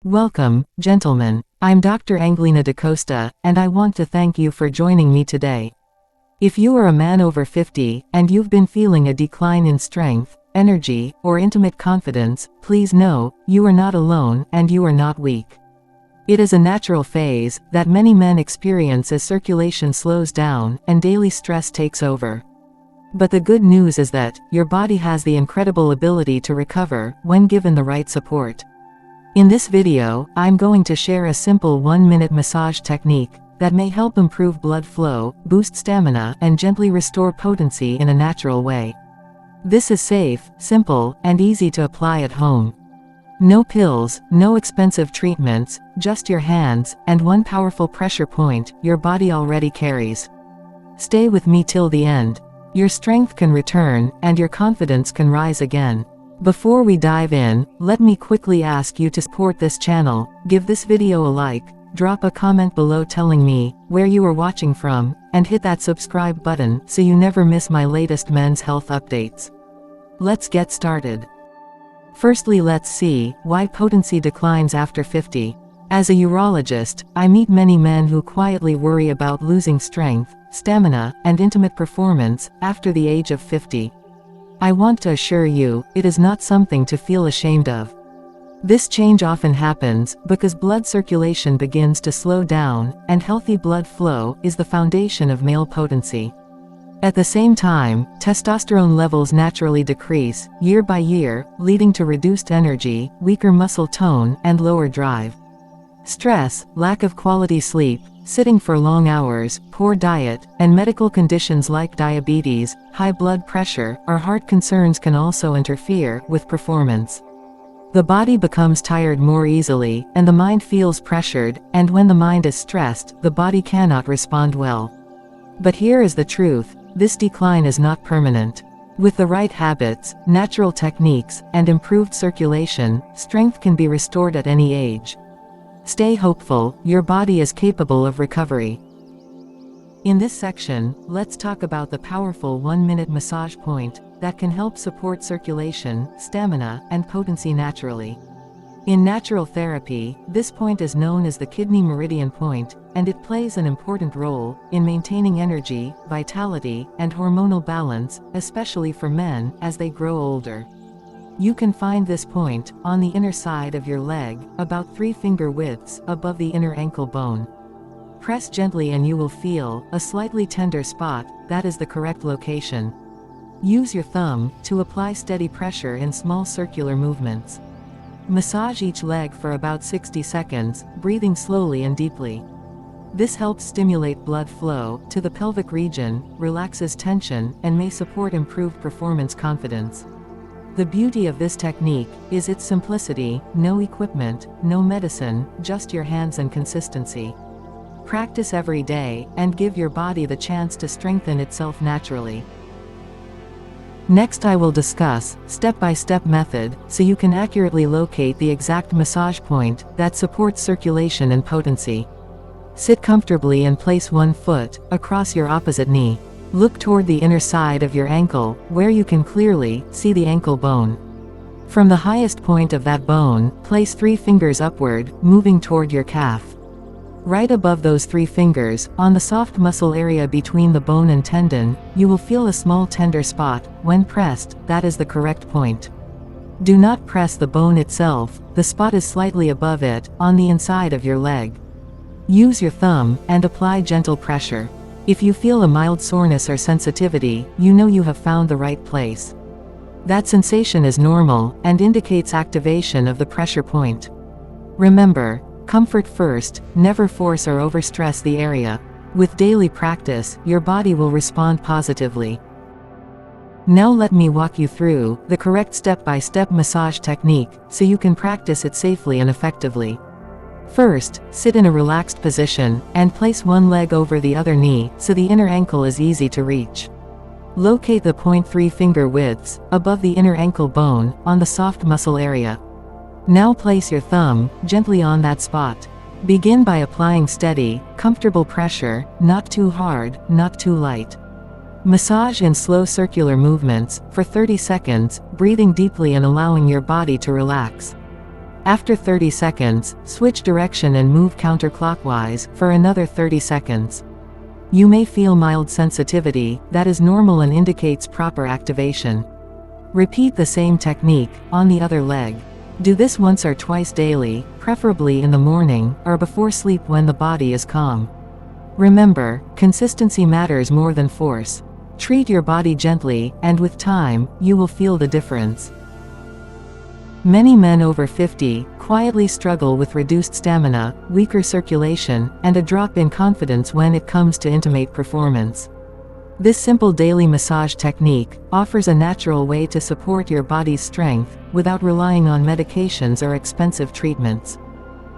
Welcome, gentlemen. I'm Dr. Anglina D'costa, and I want to thank you for joining me today. If you are a man over 50, and you've been feeling a decline in strength, energy, or intimate confidence, please know, you are not alone, and you are not weak. It is a natural phase that many men experience as circulation slows down, and daily stress takes over. But the good news is that, your body has the incredible ability to recover, when given the right support. In this video, I'm going to share a simple 1-minute massage technique that may help improve blood flow, boost stamina, and gently restore potency in a natural way. This is safe, simple, and easy to apply at home. No pills, no expensive treatments, just your hands, and one powerful pressure point your body already carries. Stay with me till the end. Your strength can return, and your confidence can rise again. Before we dive in, let me quickly ask you to support this channel. Give this video a like, drop a comment below telling me where you are watching from, and hit that subscribe button so you never miss my latest men's health updates. Let's get started. Firstly, let's see why potency declines after 50. As a urologist, I meet many men who quietly worry about losing strength, stamina, and intimate performance after the age of 50. I want to assure you, it is not something to feel ashamed of. This change often happens because blood circulation begins to slow down, and healthy blood flow is the foundation of male potency. At the same time, testosterone levels naturally decrease, year by year, leading to reduced energy, weaker muscle tone, and lower drive. Stress, lack of quality sleep, sitting for long hours, poor diet, and medical conditions like diabetes, high blood pressure, or heart concerns can also interfere with performance. The body becomes tired more easily, and the mind feels pressured, and when the mind is stressed, the body cannot respond well. But here is the truth: this decline is not permanent. With the right habits, natural techniques, and improved circulation, strength can be restored at any age. Stay hopeful, your body is capable of recovery. In this section, let's talk about the powerful 1-minute massage point that can help support circulation, stamina, and potency naturally. In natural therapy, this point is known as the kidney meridian point, and it plays an important role in maintaining energy, vitality, and hormonal balance, especially for men as they grow older. You can find this point on the inner side of your leg, about 3 finger widths above the inner ankle bone. Press gently and you will feel a slightly tender spot. That is the correct location. Use your thumb to apply steady pressure in small circular movements. Massage each leg for about 60 seconds, breathing slowly and deeply. This helps stimulate blood flow to the pelvic region, relaxes tension, and may support improved performance confidence. The beauty of this technique is its simplicity: no equipment, no medicine, just your hands and consistency. Practice every day, and give your body the chance to strengthen itself naturally. Next, I will discuss step-by-step method so you can accurately locate the exact massage point that supports circulation and potency. Sit comfortably and place one foot across your opposite knee. Look toward the inner side of your ankle, where you can clearly see the ankle bone. From the highest point of that bone, place 3 fingers upward, moving toward your calf. Right above those 3 fingers, on the soft muscle area between the bone and tendon, you will feel a small tender spot. When pressed, that is the correct point. Do not press the bone itself, the spot is slightly above it, on the inside of your leg. Use your thumb, and apply gentle pressure. If you feel a mild soreness or sensitivity, you know you have found the right place. That sensation is normal, and indicates activation of the pressure point. Remember, comfort first, never force or overstress the area. With daily practice, your body will respond positively. Now let me walk you through the correct step-by-step massage technique, so you can practice it safely and effectively. First, sit in a relaxed position, and place one leg over the other knee, so the inner ankle is easy to reach. Locate the point 3 finger widths above the inner ankle bone, on the soft muscle area. Now place your thumb gently on that spot. Begin by applying steady, comfortable pressure, not too hard, not too light. Massage in slow circular movements for 30 seconds, breathing deeply and allowing your body to relax. After 30 seconds, switch direction and move counterclockwise for another 30 seconds. You may feel mild sensitivity, that is normal and indicates proper activation. Repeat the same technique on the other leg. Do this once or twice daily, preferably in the morning or before sleep when the body is calm. Remember, consistency matters more than force. Treat your body gently, and with time, you will feel the difference. Many men over 50 quietly struggle with reduced stamina, weaker circulation, and a drop in confidence when it comes to intimate performance. This simple daily massage technique offers a natural way to support your body's strength without relying on medications or expensive treatments.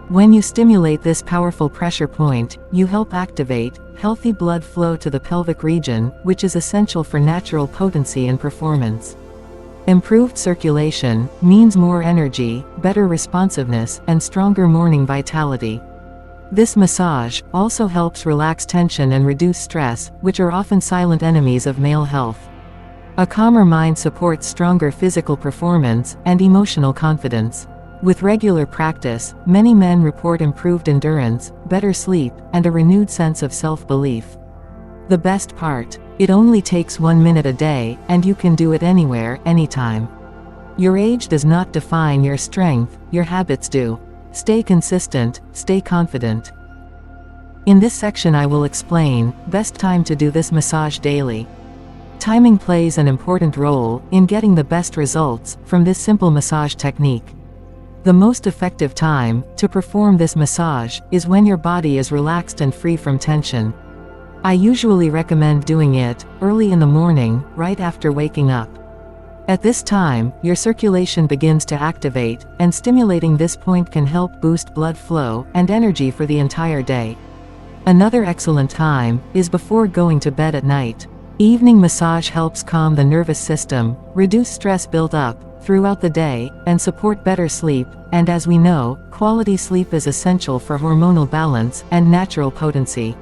When you stimulate this powerful pressure point, you help activate healthy blood flow to the pelvic region, which is essential for natural potency and performance. Improved circulation means more energy, better responsiveness, and stronger morning vitality. This massage also helps relax tension and reduce stress, which are often silent enemies of male health. A calmer mind supports stronger physical performance and emotional confidence. With regular practice, many men report improved endurance, better sleep, and a renewed sense of self-belief. The best part: it only takes 1 minute a day, and you can do it anywhere, anytime. Your age does not define your strength, your habits do. Stay consistent, stay confident. In this section I will explain best time to do this massage daily. Timing plays an important role in getting the best results from this simple massage technique. The most effective time to perform this massage is when your body is relaxed and free from tension. I usually recommend doing it early in the morning, right after waking up. At this time, your circulation begins to activate, and stimulating this point can help boost blood flow and energy for the entire day. Another excellent time is before going to bed at night. Evening massage helps calm the nervous system, reduce stress built up throughout the day, and support better sleep, and as we know, quality sleep is essential for hormonal balance and natural potency.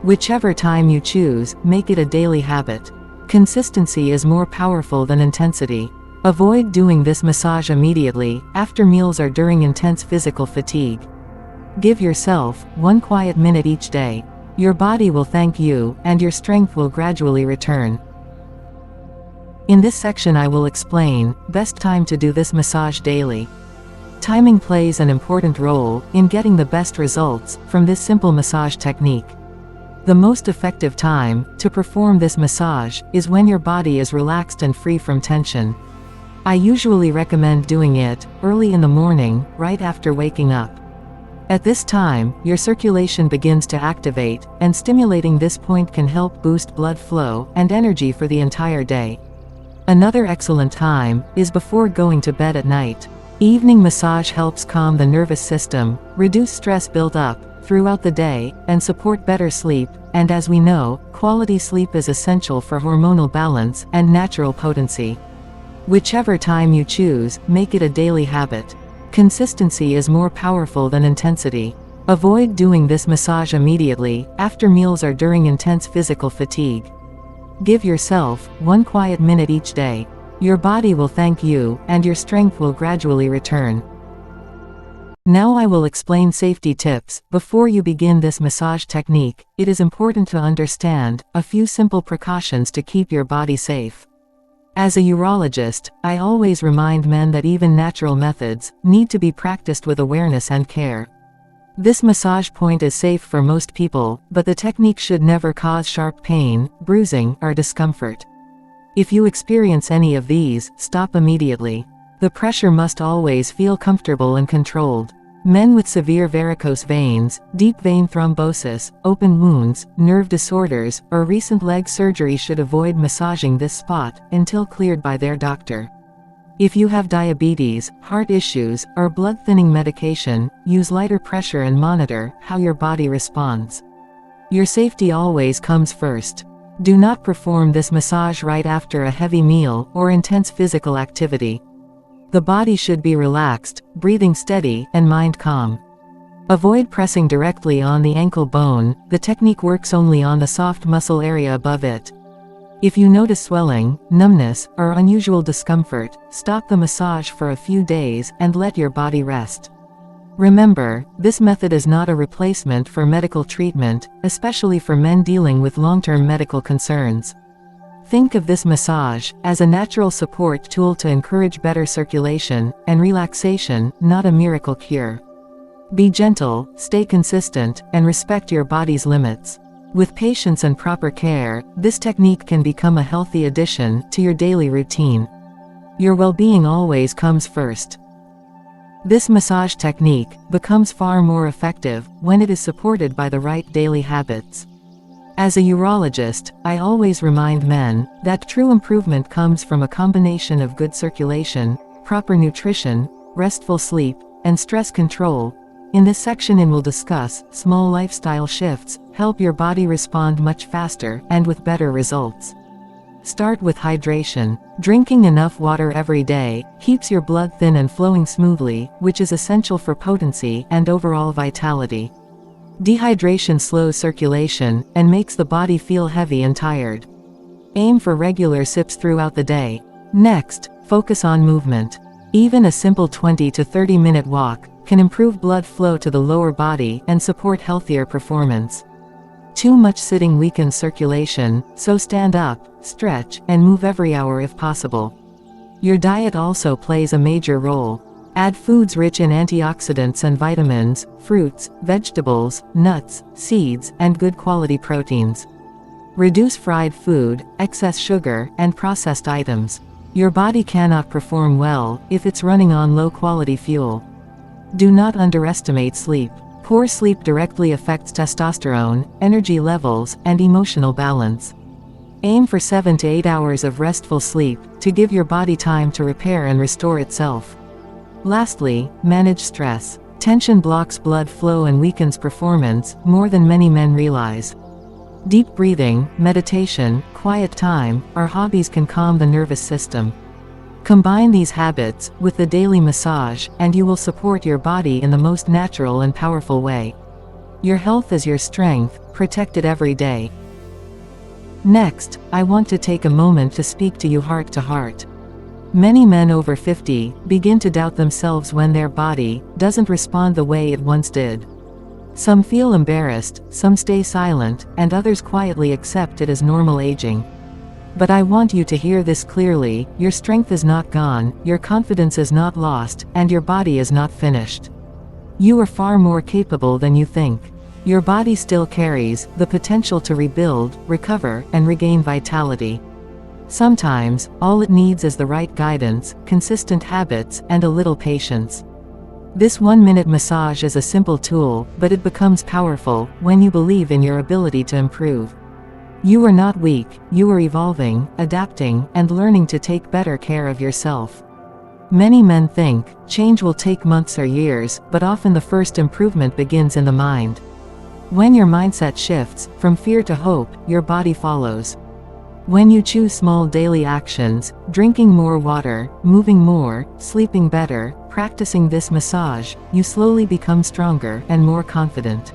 Whichever time you choose, make it a daily habit. Consistency is more powerful than intensity. Avoid doing this massage immediately after meals or during intense physical fatigue. Give yourself 1 quiet minute each day. Your body will thank you, and your strength will gradually return. In this section I will explain best time to do this massage daily. Timing plays an important role in getting the best results from this simple massage technique. The most effective time to perform this massage is when your body is relaxed and free from tension. I usually recommend doing it early in the morning, right after waking up. At this time, your circulation begins to activate, and stimulating this point can help boost blood flow and energy for the entire day. Another excellent time is before going to bed at night. Evening massage helps calm the nervous system, reduce stress built up throughout the day, and support better sleep, and as we know, quality sleep is essential for hormonal balance and natural potency. Whichever time you choose, make it a daily habit. Consistency is more powerful than intensity. Avoid doing this massage immediately after meals or during intense physical fatigue. Give yourself 1 quiet minute each day. Your body will thank you, and your strength will gradually return. Now I will explain safety tips. Before you begin this massage technique, it is important to understand a few simple precautions to keep your body safe. As a urologist, I always remind men that even natural methods need to be practiced with awareness and care. This massage point is safe for most people, but the technique should never cause sharp pain, bruising, or discomfort. If you experience any of these, stop immediately. The pressure must always feel comfortable and controlled. Men with severe varicose veins, deep vein thrombosis, open wounds, nerve disorders, or recent leg surgery should avoid massaging this spot until cleared by their doctor. If you have diabetes, heart issues, or blood-thinning medication, use lighter pressure and monitor how your body responds. Your safety always comes first. Do not perform this massage right after a heavy meal or intense physical activity. The body should be relaxed, breathing steady, and mind calm. Avoid pressing directly on the ankle bone. The technique works only on the soft muscle area above it. If you notice swelling, numbness, or unusual discomfort, stop the massage for a few days and let your body rest. Remember, this method is not a replacement for medical treatment, especially for men dealing with long-term medical concerns. Think of this massage as a natural support tool to encourage better circulation and relaxation, not a miracle cure. Be gentle, stay consistent, and respect your body's limits. With patience and proper care, this technique can become a healthy addition to your daily routine. Your well-being always comes first. This massage technique becomes far more effective when it is supported by the right daily habits. As a urologist, I always remind men that true improvement comes from a combination of good circulation, proper nutrition, restful sleep, and stress control. In this section we'll discuss small lifestyle shifts, help your body respond much faster and with better results. Start with hydration. Drinking enough water every day keeps your blood thin and flowing smoothly, which is essential for potency and overall vitality. Dehydration slows circulation and makes the body feel heavy and tired. Aim for regular sips throughout the day. Next, focus on movement. Even a simple 20 to 30-minute walk can improve blood flow to the lower body and support healthier performance. Too much sitting weakens circulation, so stand up, stretch, and move every hour if possible. Your diet also plays a major role. Add foods rich in antioxidants and vitamins, fruits, vegetables, nuts, seeds, and good quality proteins. Reduce fried food, excess sugar, and processed items. Your body cannot perform well if it's running on low-quality fuel. Do not underestimate sleep. Poor sleep directly affects testosterone, energy levels, and emotional balance. Aim for 7 to 8 hours of restful sleep to give your body time to repair and restore itself. Lastly, manage stress. Tension blocks blood flow and weakens performance more than many men realize. Deep breathing, meditation, quiet time, or hobbies can calm the nervous system. Combine these habits with the daily massage and you will support your body in the most natural and powerful way. Your health is your strength, protect it every day. Next, I want to take a moment to speak to you heart to heart. Many men over 50 begin to doubt themselves when their body doesn't respond the way it once did. Some feel embarrassed, some stay silent, and others quietly accept it as normal aging. But I want you to hear this clearly: your strength is not gone, your confidence is not lost, and your body is not finished. You are far more capable than you think. Your body still carries the potential to rebuild, recover, and regain vitality. Sometimes, all it needs is the right guidance, consistent habits, and a little patience. This 1-minute massage is a simple tool, but it becomes powerful when you believe in your ability to improve. You are not weak, you are evolving, adapting, and learning to take better care of yourself. Many men think change will take months or years, but often the first improvement begins in the mind. When your mindset shifts from fear to hope, your body follows. When you choose small daily actions, drinking more water, moving more, sleeping better, practicing this massage, you slowly become stronger and more confident.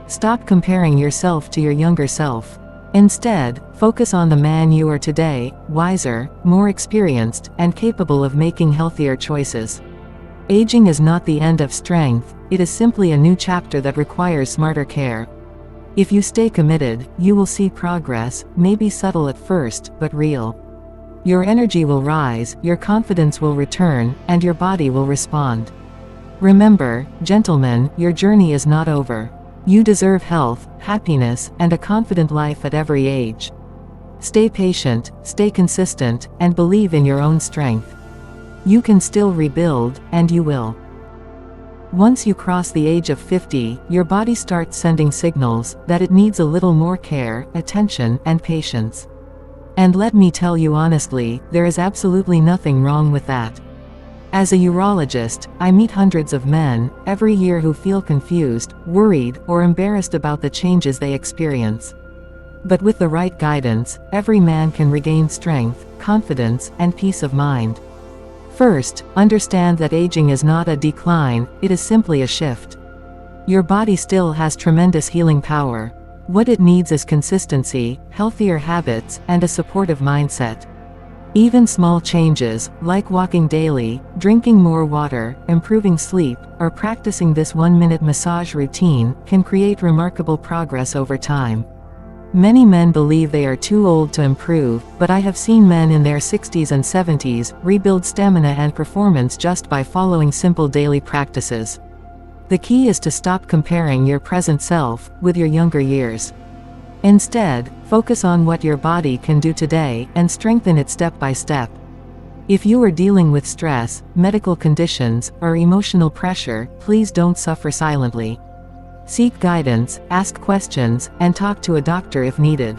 Stop comparing yourself to your younger self. Instead, focus on the man you are today, wiser, more experienced, and capable of making healthier choices. Aging is not the end of strength, it is simply a new chapter that requires smarter care. If you stay committed, you will see progress, maybe subtle at first, but real. Your energy will rise, your confidence will return, and your body will respond. Remember, gentlemen, your journey is not over. You deserve health, happiness, and a confident life at every age. Stay patient, stay consistent, and believe in your own strength. You can still rebuild, and you will. Once you cross the age of 50, your body starts sending signals that it needs a little more care, attention, and patience. And let me tell you honestly, there is absolutely nothing wrong with that. As a urologist, I meet hundreds of men every year who feel confused, worried, or embarrassed about the changes they experience. But with the right guidance, every man can regain strength, confidence, and peace of mind. First, understand that aging is not a decline, it is simply a shift. Your body still has tremendous healing power. What it needs is consistency, healthier habits, and a supportive mindset. Even small changes, like walking daily, drinking more water, improving sleep, or practicing this 1-minute massage routine, can create remarkable progress over time. Many men believe they are too old to improve, but I have seen men in their 60s and 70s rebuild stamina and performance just by following simple daily practices. The key is to stop comparing your present self with your younger years. Instead, focus on what your body can do today and strengthen it step by step. If you are dealing with stress, medical conditions, or emotional pressure, please don't suffer silently. Seek guidance, ask questions, and talk to a doctor if needed.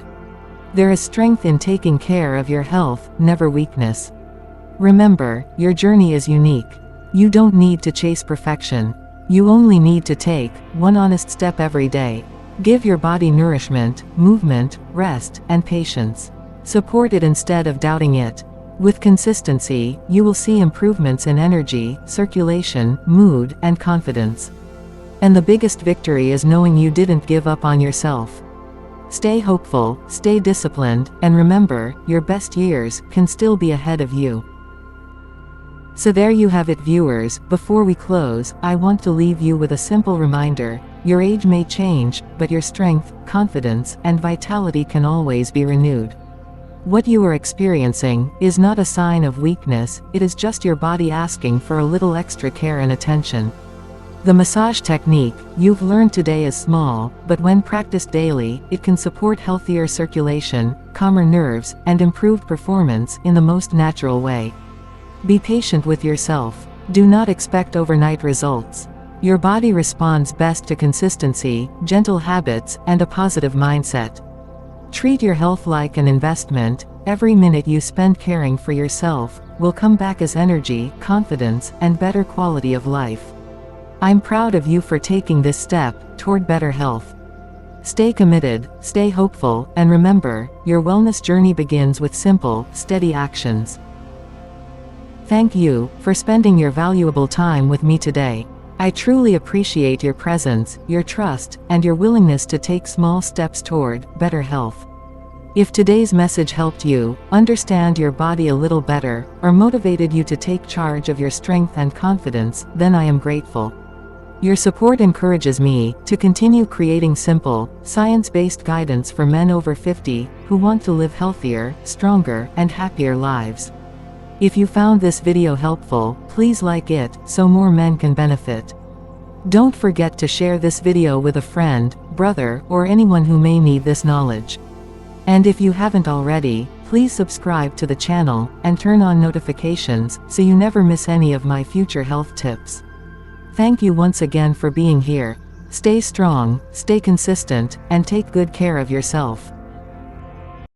There is strength in taking care of your health, never weakness. Remember, your journey is unique. You don't need to chase perfection. You only need to take one honest step every day. Give your body nourishment, movement, rest, and patience. Support it instead of doubting it. With consistency, you will see improvements in energy, circulation, mood, and confidence. And the biggest victory is knowing you didn't give up on yourself. Stay hopeful, stay disciplined, and remember, your best years can still be ahead of you. So there you have it, viewers. Before we close, I want to leave you with a simple reminder. Your age may change, but your strength, confidence, and vitality can always be renewed. What you are experiencing is not a sign of weakness, it is just your body asking for a little extra care and attention. The massage technique you've learned today is small, but when practiced daily, it can support healthier circulation, calmer nerves, and improved performance in the most natural way. Be patient with yourself. Do not expect overnight results. Your body responds best to consistency, gentle habits, and a positive mindset. Treat your health like an investment. Every minute you spend caring for yourself will come back as energy, confidence, and better quality of life. I'm proud of you for taking this step toward better health. Stay committed, stay hopeful, and remember, your wellness journey begins with simple, steady actions. Thank you for spending your valuable time with me today. I truly appreciate your presence, your trust, and your willingness to take small steps toward better health. If today's message helped you understand your body a little better, or motivated you to take charge of your strength and confidence, then I am grateful. Your support encourages me to continue creating simple, science-based guidance for men over 50 who want to live healthier, stronger, and happier lives. If you found this video helpful, please like it so more men can benefit. Don't forget to share this video with a friend, brother, or anyone who may need this knowledge. And if you haven't already, please subscribe to the channel and turn on notifications so you never miss any of my future health tips. Thank you once again for being here. Stay strong, stay consistent, and take good care of yourself.